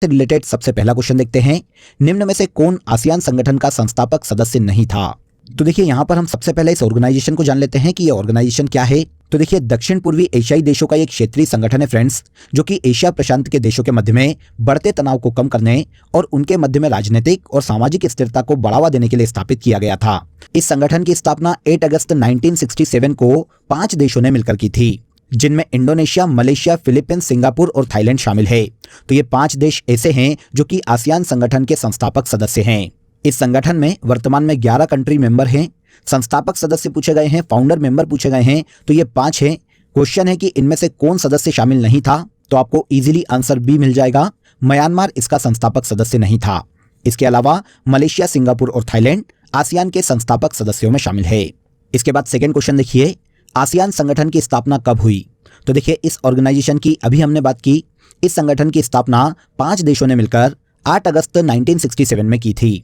से रिलेटेड सबसे पहला क्वेश्चन देखते हैं। निम्न में से कौन आसियान संगठन का संस्थापक सदस्य नहीं था? तो देखिए यहाँ पर हम सबसे पहले इस ऑर्गेनाइजेशन को जान लेते हैं कि ये ऑर्गेनाइजेशन क्या है। तो देखिए दक्षिण पूर्वी एशियाई देशों का एक क्षेत्रीय संगठन है फ्रेंड्स, जो कि एशिया प्रशांत के देशों के मध्य में बढ़ते तनाव को कम करने और उनके मध्य में राजनीतिक और सामाजिक स्थिरता को बढ़ावा देने के लिए स्थापित किया गया था। इस संगठन की स्थापना 8 अगस्त 1967 को 5 देशों ने मिलकर की थी, जिनमें इंडोनेशिया, मलेशिया, फिलीपींस, सिंगापुर और थाईलैंड शामिल है। तो ये 5 देश ऐसे हैं जो कि आसियान संगठन के संस्थापक सदस्य हैं। इस संगठन में वर्तमान में 11 कंट्री मेंबर हैं। संस्थापक सदस्य पूछे गए हैं, फाउंडर मेंबर पूछे गए हैं, तो ये 5 हैं। क्वेश्चन है कि इनमें से कौन सदस्य शामिल नहीं था, तो आपको इजीली आंसर बी मिल जाएगा। म्यांमार इसका संस्थापक सदस्य नहीं था। इसके अलावा मलेशिया, सिंगापुर और थाईलैंड आसियान के संस्थापक सदस्यों में शामिल है। इसके बाद सेकेंड क्वेश्चन देखिए, आसियान संगठन की स्थापना कब हुई? तो देखिए इस ऑर्गेनाइजेशन की अभी हमने बात की। इस संगठन की स्थापना 5 देशों ने मिलकर 8 अगस्त 1967 में की थी।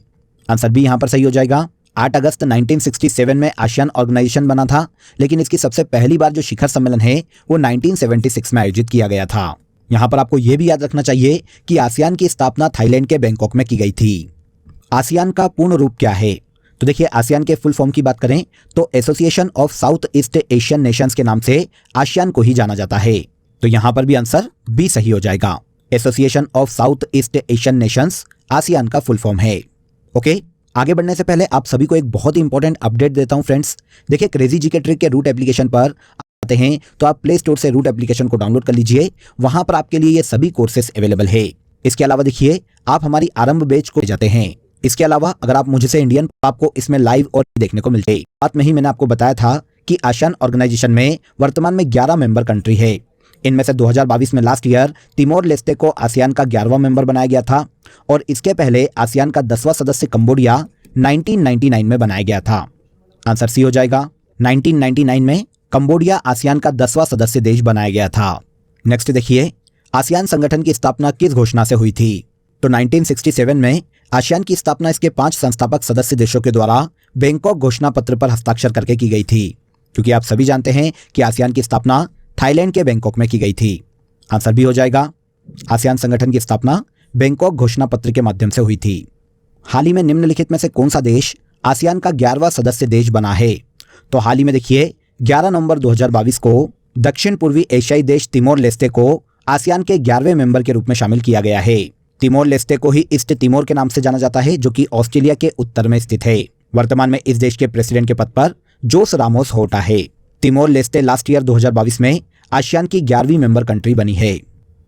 आंसर बी यहां पर सही हो जाएगा। 8 अगस्त 1967 में आसियान ऑर्गेनाइजेशन बना था, लेकिन इसकी सबसे पहली बार जो शिखर सम्मेलन है वो 1976 में आयोजित किया गया था। यहां पर आपको यह भी याद रखना चाहिए कि आसियान की स्थापना थाईलैंड के बैंकॉक में की गई थी। आसियान का पूर्ण रूप क्या है? तो देखिए आसियान के फुल फॉर्म की बात करें तो association of south east Asian Nations के नाम से आसियान को ही जाना जाता है। तो यहां पर भी आंसर बी सही हो जाएगा। Association of south east Asian Nations ASEAN का फुल फॉर्म है। ओके, आगे बढ़ने से पहले आप सभी को एक बहुत ही इंपॉर्टेंट अपडेट देता हूं फ्रेंड्स। देखिए क्रेजी जीके ट्रिक के रूट एप्लीकेशन पर आते हैं तो आप प्ले स्टोर से रूट एप्लीकेशन को डाउनलोड कर लीजिए। वहां पर आपके लिए ये सभी कोर्सेस अवेलेबल है। इसके अलावा देखिए आप हमारी आरंभ बैच को जाते हैं। इसके अलावा अगर आप मुझसे इंडियन, आपको इसमें लाइव और देखने को मिलते हैं। बात में ही मैंने आपको बताया था कि आसियान ऑर्गेनाइजेशन में वर्तमान में 11 मेंबर कंट्री है। इनमें से 2022 में लास्ट ईयर तिमोर लेस्टे को आसियान का 11वां मेंबर बनाया गया था और इसके पहले आसियान का 10वां सदस्य कंबोडिया 1999 में बनाया गया था। आंसर सी हो जाएगा। 1999 में कंबोडिया आसियान का 10वां सदस्य देश बनाया गया था। नेक्स्ट देखिए, आसियान संगठन की स्थापना किस घोषणा से हुई थी? तो 1967 में आसियान की स्थापना इसके 5 संस्थापक सदस्य देशों के द्वारा बैंकॉक घोषणा पत्र पर हस्ताक्षर करके की गई थी, क्योंकि आप सभी जानते हैं कि आसियान की स्थापना थाईलैंड के बैंकॉक में की गई थी। आंसर भी हो जाएगा। आसियान संगठन की स्थापना बैंकॉक घोषणा पत्र के माध्यम से हुई थी। हाल ही में निम्नलिखित में से कौन सा देश आसियान का 11वां सदस्य देश बना है? तो हाल ही में देखिए 11 नवंबर 2022 को दक्षिण पूर्वी एशियाई देश तिमोर लेस्टे को आसियान के 11वें मेंबर के रूप में शामिल किया गया है। तिमोर लेस्टे को ही ईस्ट तिमोर के नाम से जाना जाता है, जो कि ऑस्ट्रेलिया के उत्तर में स्थित है। वर्तमान में इस देश के प्रेसिडेंट के पद पर जोस रामोस होटा है। तिमोर लेस्टे लास्ट ईयर 2022 में आसियान की 11वीं मेंबर कंट्री बनी है।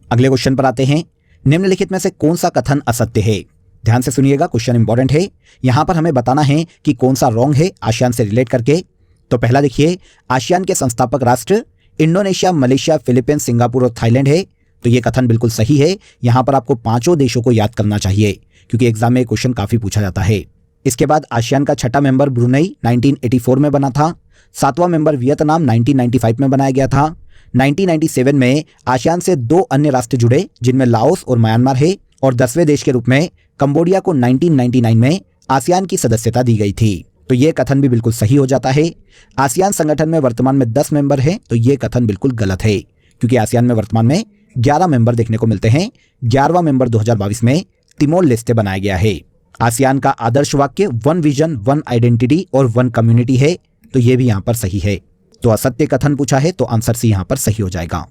अगले क्वेश्चन पर आते हैं। निम्नलिखित में से कौन सा कथन असत्य है? ध्यान से सुनिएगा, क्वेश्चन इंपॉर्टेंट है। यहां पर हमें बताना है कि कौन सा रॉन्ग है आसियान से रिलेट करके। तो पहला देखिए, आसियान के संस्थापक राष्ट्र इंडोनेशिया, मलेशिया, फिलीपींस, सिंगापुर और थाईलैंड है। तो ये कथन बिल्कुल सही है। यहां पर आपको 5 देशों को याद करना चाहिए, क्योंकि एग्जाम में क्वेश्चन काफी पूछा जाता है। इसके बाद आसियान का 6ठा मेंबर ब्रुनई 1984 में बना था। 7वां मेंबर वियतनाम 1995 में बनाया गया था। 1997 में आसियान से 2 अन्य राष्ट्र जुड़े, जिनमें लाओस और म्यांमार है। और 10वें देश के रूप में कंबोडिया को 1999 में आसियान की सदस्यता दी गई थी। तो ये कथन भी बिल्कुल सही हो जाता है। आसियान संगठन में वर्तमान में 10 मेंबर हैं, तो ये कथन बिल्कुल गलत है, क्योंकि आसियान में वर्तमान में 11 मेंबर देखने को मिलते हैं। 11वां मेंबर 2022 में तिमोर लेस्टे बनाया गया है। आसियान का आदर्श वाक्य 1 विजन, 1 आइडेंटिटी और 1 कम्युनिटी है। तो ये भी यहाँ पर सही है। तो असत्य कथन पूछा है, तो आंसर सी यहाँ पर सही हो जाएगा।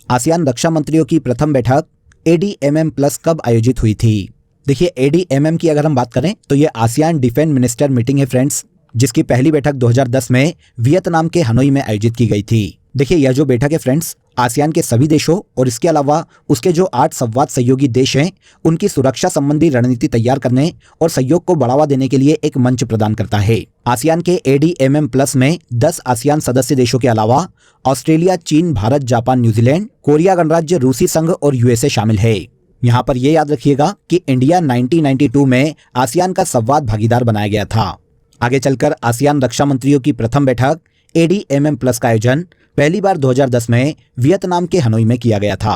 आसियान रक्षा मंत्रियों की प्रथम बैठक ADMM+ कब आयोजित हुई थी? देखिए ADMM की अगर हम बात करें तो ये आसियान डिफेंस मिनिस्टर मीटिंग है फ्रेंड्स, जिसकी पहली बैठक 2010 में वियतनाम के हनोई में आयोजित की गई थी। देखिए यह जो बैठक है फ्रेंड्स, आसियान के सभी देशों और इसके अलावा उसके जो 8 संवाद सहयोगी देश हैं, उनकी सुरक्षा संबंधी रणनीति तैयार करने और सहयोग को बढ़ावा देने के लिए एक मंच प्रदान करता है। आसियान के ADMM+ में 10 आसियान सदस्य देशों के अलावा ऑस्ट्रेलिया, चीन, भारत, जापान, न्यूजीलैंड, कोरिया गणराज्य, रूसी संघ और USA शामिल है। यहाँ पर यह याद रखिएगा कि इंडिया 1992 में आसियान का संवाद भागीदार बनाया गया था। आगे चलकर आसियान रक्षा मंत्रियों की प्रथम बैठक ADMM+ का आयोजन पहली बार 2010 में वियतनाम के हनोई में किया गया था।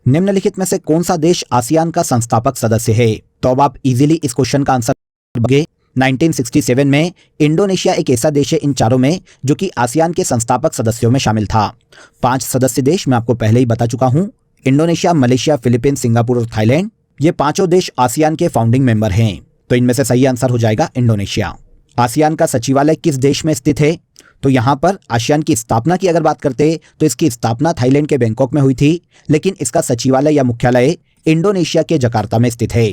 निम्नलिखित में से कौन सा देश आसियान का संस्थापक सदस्य है? तो अब आप इजीली इस क्वेश्चन का आंसर दोगे। 1967 में इंडोनेशिया एक ऐसा देश है इन चारों में जो कि आसियान के संस्थापक सदस्यों में शामिल था। 5 सदस्य देश मैं आपको पहले ही बता चुका हूं, इंडोनेशिया, मलेशिया, फिलीपींस, सिंगापुर और थाईलैंड। ये पांचों देश आसियान के फाउंडिंग मेंबर हैं, तो इनमें से सही आंसर हो जाएगा इंडोनेशिया। आसियान का सचिवालय किस देश में स्थित है? तो यहाँ पर आसियान की स्थापना की अगर बात करते हैं तो इसकी स्थापना थाईलैंड के बैंकॉक में हुई थी, लेकिन इसका सचिवालय या मुख्यालय इंडोनेशिया के जकार्ता में स्थित है।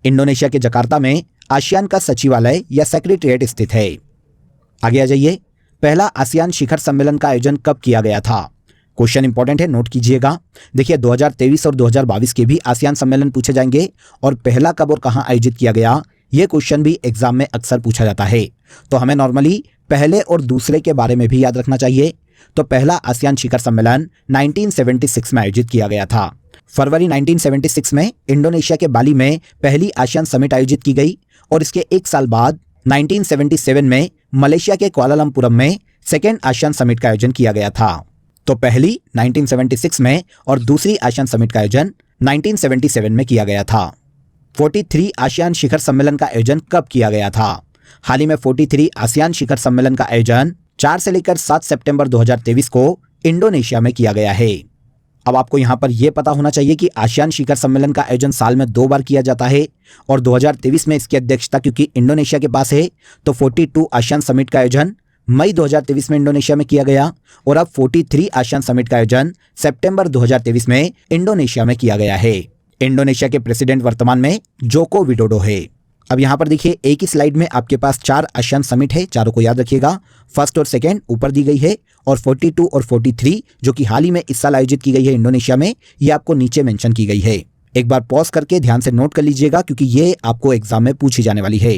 इंडोनेशिया के जकार्ता में आसियान का सचिवालय या सेक्रेटेरिएट स्थित है। आगे आ जाइए, पहला आसियान शिखर सम्मेलन का आयोजन कब किया गया था? क्वेश्चन इंपॉर्टेंट है, नोट कीजिएगा। देखिए 2023 और 2022 के भी आसियान सम्मेलन पूछे जाएंगे, और पहला कब और कहां आयोजित किया गया ये क्वेश्चन भी एग्जाम में अक्सर पूछा जाता है, तो हमें नॉर्मली पहले और दूसरे के बारे में भी याद रखना चाहिए। तो पहला आसियान शिखर सम्मेलन 1976 में आयोजित किया गया था। फरवरी 1976 में इंडोनेशिया के बाली में पहली आसियान समिट आयोजित की गई, और इसके एक साल बाद 1977 में मलेशिया के कुआलालंपुरम में सेकेंड आसियान समिट का आयोजन किया गया था। तो पहली 1976 में और दूसरी आसियान समिट का आयोजन 1977 में किया गया था। 43 आसियान शिखर सम्मेलन का आयोजन कब किया गया था? हाल ही में 43 आसियान शिखर सम्मेलन का आयोजन 4 से लेकर 7 सितंबर 2023 को इंडोनेशिया में किया गया है। अब आपको यहां पर यह पता होना चाहिए कि आसियान शिखर सम्मेलन का आयोजन साल में 2 बार किया जाता है, और 2023 में इसकी अध्यक्षता क्योंकि इंडोनेशिया के पास है, तो 42 आसियान समिट का आयोजन मई 2023 में इंडोनेशिया में किया गया, और अब 43 आसियान समिट का आयोजन सितंबर 2023 में इंडोनेशिया में किया गया है। इंडोनेशिया के प्रेसिडेंट वर्तमान में जोको विडोडो है। अब यहां पर देखिए, एक ही स्लाइड में आपके पास 4 आसियान समिट है, चारों को याद रखिएगा। फर्स्ट और सेकेंड ऊपर दी गई है, और 42 और 43 जो कि हाल ही में इस साल आयोजित की गई है इंडोनेशिया में, ये आपको नीचे मेंशन की गई है। एक बार पॉज करके ध्यान से नोट कर लीजिएगा, क्योंकि ये आपको एग्जाम में पूछी जाने वाली है।